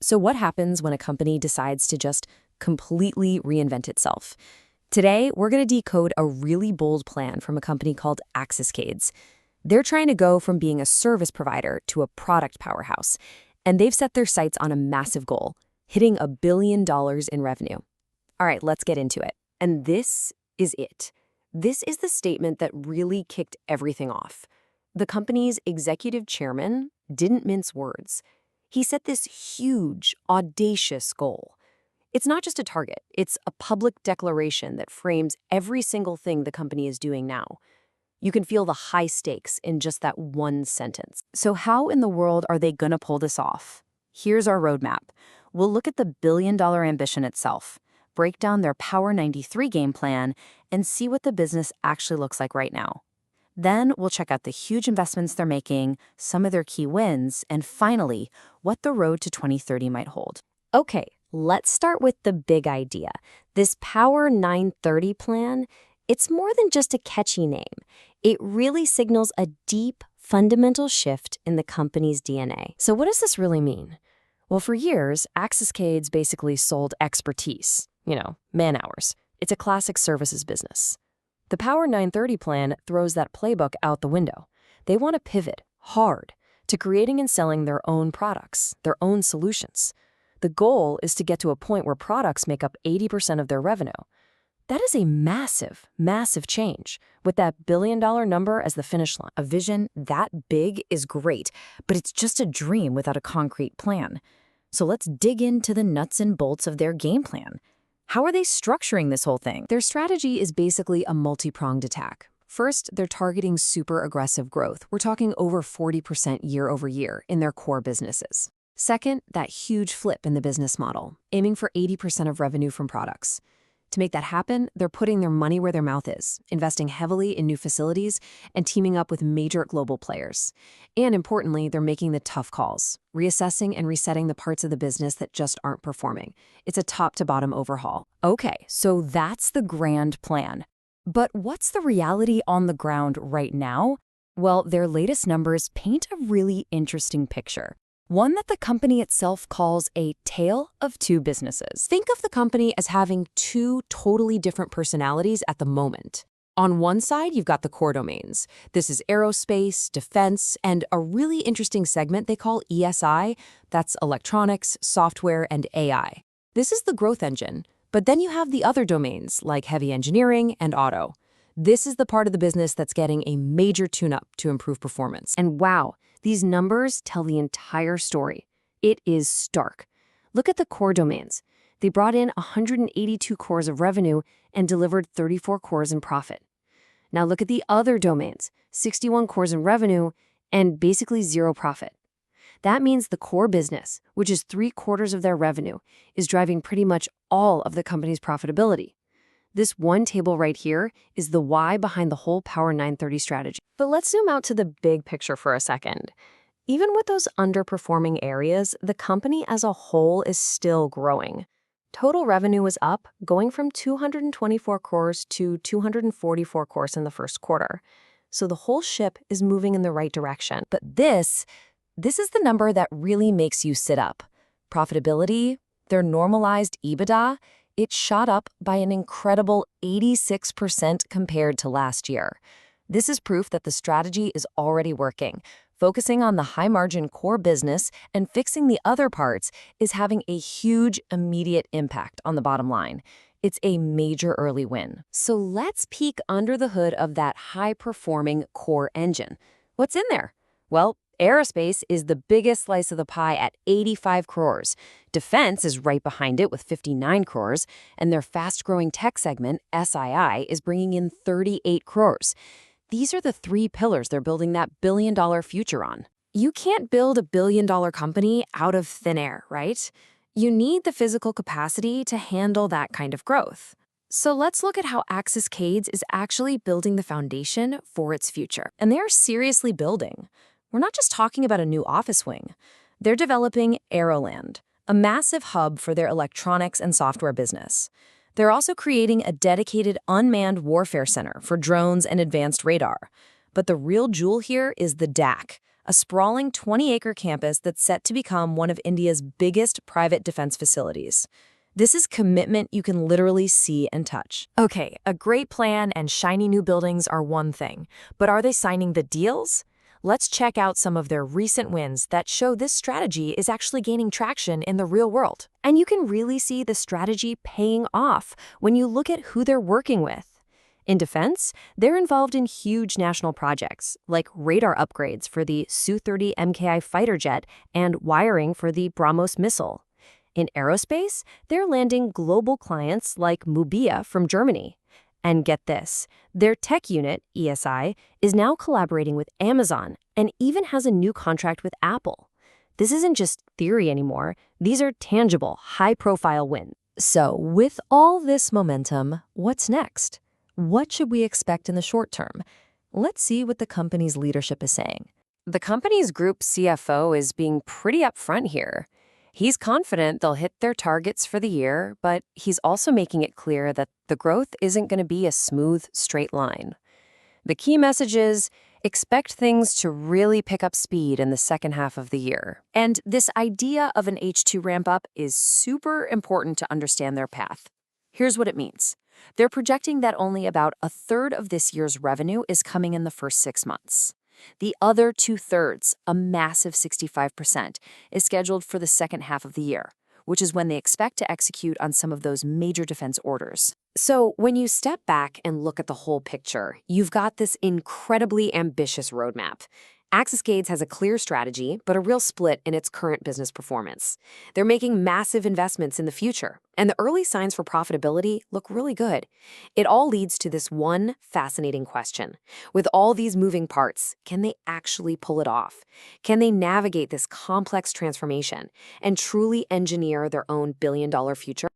So what happens when a company decides to just completely reinvent itself? Today, we're going to decode a really bold plan from a company called Axiscades. They're trying to go from being a service provider to a product powerhouse, and they've set their sights on a massive goal, hitting $1 billion in revenue. All right, let's get into it. And this is it. This is the statement that really kicked everything off. The company's executive chairman didn't mince words. He set this huge, audacious goal. It's not just a target, it's a public declaration that frames every single thing the company is doing now. You can feel the high stakes in just that one sentence. So how in the world are they gonna pull this off? Here's our roadmap. We'll look at the billion-dollar ambition itself, break down their Power 93 game plan, and see what the business actually looks like right now. Then we'll check out the huge investments they're making, some of their key wins, and finally, what the road to 2030 might hold. Okay, let's start with the big idea. This Power 930 plan, it's more than just a catchy name. It really signals a deep, fundamental shift in the company's DNA. So what does this really mean? Well, for years, Axiscades basically sold expertise, man-hours. It's a classic services business. The Power 930 plan throws that playbook out the window. They want to pivot hard to creating and selling their own products, their own solutions. The goal is to get to a point where products make up 80% of their revenue. That is a massive, massive change, with that billion-dollar number as the finish line. A vision that big is great, but it's just a dream without a concrete plan. So let's dig into the nuts and bolts of their game plan. How are they structuring this whole thing? Their strategy is basically a multi-pronged attack. First, they're targeting super aggressive growth. We're talking over 40% year over year in their core businesses. Second, that huge flip in the business model, aiming for 80% of revenue from products. To make that happen, they're putting their money where their mouth is, investing heavily in new facilities and teaming up with major global players. And importantly, they're making the tough calls, reassessing and resetting the parts of the business that just aren't performing. It's a top-to-bottom overhaul. Okay, so that's the grand plan. But what's the reality on the ground right now? Well, their latest numbers paint a really interesting picture. One that the company itself calls a tale of two businesses. Think of the company as having two totally different personalities at the moment. On one side, you've got the core domains. This is aerospace, defense, and a really interesting segment they call ESI. That's electronics, software, and AI. This is the growth engine. But then you have the other domains, like heavy engineering and auto. This is the part of the business that's getting a major tune-up to improve performance. And wow, these numbers tell the entire story. It is stark. Look at the core domains. They brought in 182 cores of revenue and delivered 34 cores in profit. Now look at the other domains, 61 cores in revenue and basically zero profit. That means the core business, which is 3/4 of their revenue, is driving pretty much all of the company's profitability. This one table right here is the why behind the whole Power 930 strategy. But let's zoom out to the big picture for a second. Even with those underperforming areas, the company as a whole is still growing. Total revenue was up, going from 224 cores to 244 cores in the first quarter. So the whole ship is moving in the right direction. But this is the number that really makes you sit up. Profitability, their normalized EBITDA, it shot up by an incredible 86% compared to last year. This is proof that the strategy is already working. Focusing on the high-margin core business and fixing the other parts is having a huge immediate impact on the bottom line. It's a major early win. So let's peek under the hood of that high-performing core engine. What's in there? Well, aerospace is the biggest slice of the pie at 85 crores. Defense is right behind it with 59 crores, and their fast-growing tech segment, SII, is bringing in 38 crores. These are the three pillars they're building that billion-dollar future on. You can't build a billion-dollar company out of thin air, right? You need the physical capacity to handle that kind of growth. So let's look at how Axiscades is actually building the foundation for its future. And they are seriously building. We're not just talking about a new office wing. They're developing Aeroland, a massive hub for their electronics and software business. They're also creating a dedicated unmanned warfare center for drones and advanced radar. But the real jewel here is the DAC, a sprawling 20-acre campus that's set to become one of India's biggest private defense facilities. This is commitment you can literally see and touch. Okay, a great plan and shiny new buildings are one thing, but are they signing the deals? Let's check out some of their recent wins that show this strategy is actually gaining traction in the real world. And you can really see the strategy paying off when you look at who they're working with. In defense, they're involved in huge national projects, like radar upgrades for the Su-30 MKI fighter jet and wiring for the BrahMos missile. In aerospace, they're landing global clients like Mubea from Germany. And get this, their tech unit, ESI, is now collaborating with Amazon and even has a new contract with Apple. This isn't just theory anymore. These are tangible, high-profile wins. So, with all this momentum, what's next? What should we expect in the short term? Let's see what the company's leadership is saying. The company's group CFO is being pretty upfront here. He's confident they'll hit their targets for the year, but he's also making it clear that the growth isn't going to be a smooth, straight line. The key message is, expect things to really pick up speed in the second half of the year. And this idea of an H2 ramp-up is super important to understand their path. Here's what it means. They're projecting that only about a third of this year's revenue is coming in the first 6 months. The other 2/3, a massive 65%, is scheduled for the second half of the year, which is when they expect to execute on some of those major defense orders. So when you step back and look at the whole picture, you've got this incredibly ambitious roadmap. AxisGades has a clear strategy, but a real split in its current business performance. They're making massive investments in the future, and the early signs for profitability look really good. It all leads to this one fascinating question. With all these moving parts, can they actually pull it off? Can they navigate this complex transformation and truly engineer their own billion-dollar future?